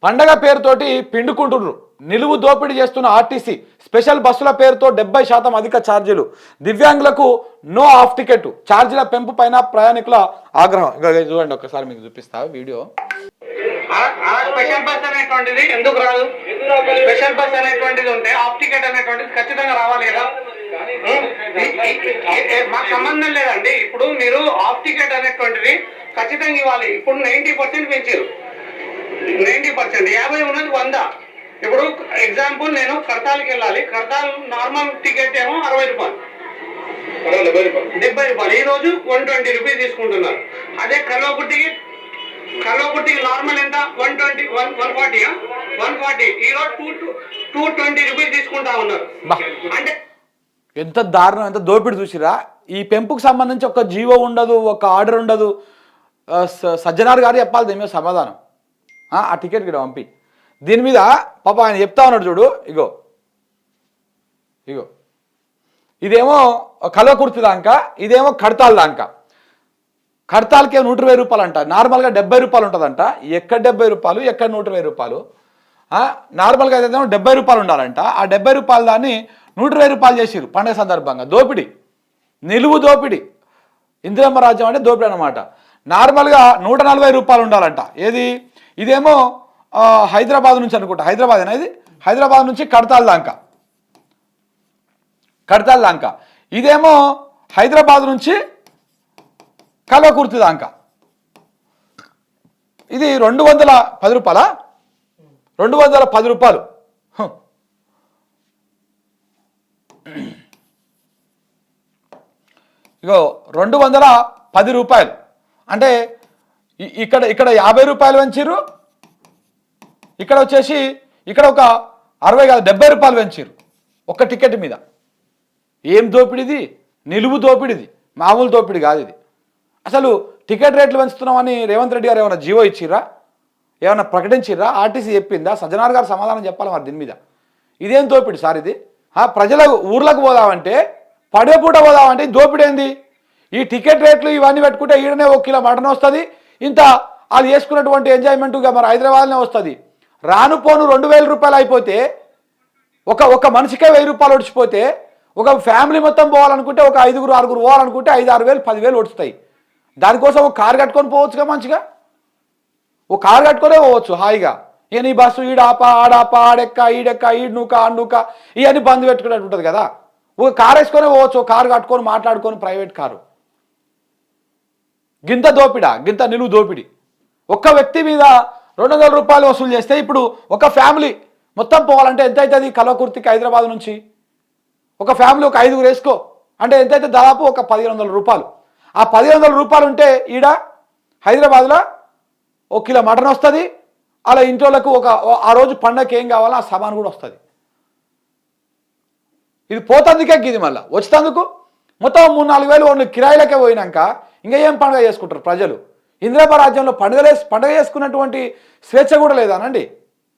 పండగ పేరుతోటి పిండుకుంటున్నారు. నిలువు దోపిడీ చేస్తున్న ఆర్టీసీ స్పెషల్ బస్సుల పేరుతో 70% అధిక ఛార్జీలు. దివ్యాంగులకు నో ఆఫ్ టికెట్. ఛార్జీల పెంపు పైన ప్రయాణికుల ఆగ్రహం. చూడండి ఒకసారి మీకు చూపిస్తా వీడియో. స్పెషల్ బస్ అనేటువంటిది ఎందుకు రాదు? స్పెషల్ బస్ అనేటువంటిది ఉంటే ఆఫ్ టికెట్ అనేటువంటిది ఖచ్చితంగా రావాలి కదా. మాకు సంబంధం లేదండి. ఇప్పుడు మీరు ఆఫ్ టికెట్ అనేటువంటిది ఖచ్చితంగా ఇవ్వాలి. ఇప్పుడు 90% పెంచారు. 90% 50 ఉన్నది 100. ఇప్పుడు ఎగ్జాంపుల్ నేను కడతాల్కి వెళ్ళాలి. కడతాల్ నార్మల్ టికెట్ ఏమో 60 రూపాయలు, 70 రూపాయలు. ఈ రోజు 120 రూపీస్ తీసుకుంటున్నారు. అదే కల్వకుర్తికి నార్మల్ ఎంత? 120, 140. ఈ రోజు 220 రూపీస్ తీసుకుంటా ఉన్నారు. అంటే ఎంత దారుణం, ఎంత దోపిడి చూసిరా. ఈ పెంపుకు సంబంధించి ఒక జీవో ఉండదు, ఒక ఆర్డర్ ఉండదు. సజ్జనార్ గారు చెప్పాలి దీని మీద సమాధానం. ఆ టికెట్ కూడా పంపి దీని మీద పాప ఆయన చెప్తా ఉన్నాడు చూడు. ఇగో ఇదేమో కల్వకుర్తి దాకా, ఇదేమో కడతాల్ దాకా. కడతాల్కే 120 రూపాయలు అంట. నార్మల్గా 70 రూపాయలు ఉంటుందంట. ఎక్కడ 70 రూపాయలు, ఎక్కడ 120 రూపాయలు. నార్మల్గా అయితే 70 రూపాయలు ఉండాలంట. ఆ 70 రూపాయలు దాన్ని 120 రూపాయలు చేసిరు పండుగ సందర్భంగా. దోపిడి, నిలువు దోపిడి. ఇందిరమ్మ రాజ్యం అంటే దోపిడి అనమాట. నార్మల్గా 140 రూపాయలు ఉండాలంట. ఏది? ఇదేమో హైదరాబాద్ నుంచి అనుకుంటా. హైదరాబాద్ అనేది హైదరాబాద్ నుంచి కడతాల్ దాకా. ఇదేమో హైదరాబాద్ నుంచి కల్వకుర్తి దాకా. ఇది 210 రూపాయలా? 210 రూపాయలు. ఇగో 210 రూపాయలు అంటే ఇక్కడ 50 రూపాయలు పెంచిర్రు. ఇక్కడ వచ్చేసి ఇక్కడ ఒక 60 కాదు 70 రూపాయలు పెంచిర్రు ఒక్క టికెట్ మీద. ఏం దోపిడిది? నిలువు దోపిడిది, మామూలు దోపిడి కాదు ఇది. అసలు టికెట్ రేట్లు పెంచుతున్నామని రేవంత్ రెడ్డి గారు ఏమైనా జీవో ఇచ్చిర్రా? ఏమైనా ప్రకటించిర్రా? ఆర్టీసీ చెప్పిందా? సజ్జనార్ గారు సమాధానం చెప్పాలి మరి దీని మీద. ఇదేం దోపిడి సార్ ఇది? ప్రజల ఊర్లకు పోదామంటే, పడేపూట పోదామంటే దోపిడి ఏంది? ఈ టికెట్ రేట్లు ఇవన్నీ పెట్టుకుంటే ఈడనే 1 కిలో మటన్ వస్తుంది. ఇంత అది వేసుకున్నటువంటి ఎంజాయ్మెంట్గా మరి హైదరాబాద్నే వస్తుంది. రాను పోను 2000 రూపాయలు అయిపోతే, ఒక మనిషికే 1000 రూపాయలు ఒడిచిపోతే, ఒక ఫ్యామిలీ మొత్తం పోవాలనుకుంటే, ఒక 5, 6 పోవాలనుకుంటే 5, 6 వేలు 10,000 ఒడుస్తాయి. దానికోసం ఒక కారు కట్టుకొని పోవచ్చుగా మంచిగా. ఒక కారు కట్టుకొనే పోవచ్చు హాయిగా. ఇక నీ బస్సు ఈడాపా ఆడాపా ఆడెక్క ఈడెక్క ఈడునుక ఆడునుక ఇవన్నీ బంద్ పెట్టుకున్నట్టు ఉంటుంది కదా. ఒక కారు వేసుకొనే పోవచ్చు, ఒక కారు కట్టుకొని మాట్లాడుకొని, ప్రైవేట్ కారు. గింత దోపిడా, గింత నిలువు దోపిడి. ఒక్క వ్యక్తి మీద 200 రూపాయలు వసూలు చేస్తే ఇప్పుడు ఒక ఫ్యామిలీ మొత్తం పోవాలంటే ఎంత అవుతుంది? కల్వకుర్తికి హైదరాబాద్ నుంచి ఒక ఫ్యామిలీ ఒక 5 వేసుకో అంటే ఎంతైతే? దాదాపు ఒక 1500 రూపాయలు. ఆ 1500 రూపాయలు ఉంటే ఈడ హైదరాబాద్లో 1 కిలో మటన్ వస్తుంది. అలా ఇంట్లోకి ఆ రోజు పండగకి ఏం కావాలో ఆ సామాన్ కూడా వస్తుంది. ఇది పోతందుకే ఇది మళ్ళీ వచ్చేందుకు మొత్తం 3-4 వేలు ఓన్లీ కిరాయిలకే పోయినాక ఇంకా ఏం పండుగ చేసుకుంటారు ప్రజలు? ఇందిరమ్మ రాజ్యంలో పండుగ చేసుకున్నటువంటి స్వేచ్ఛ కూడా లేదానండి.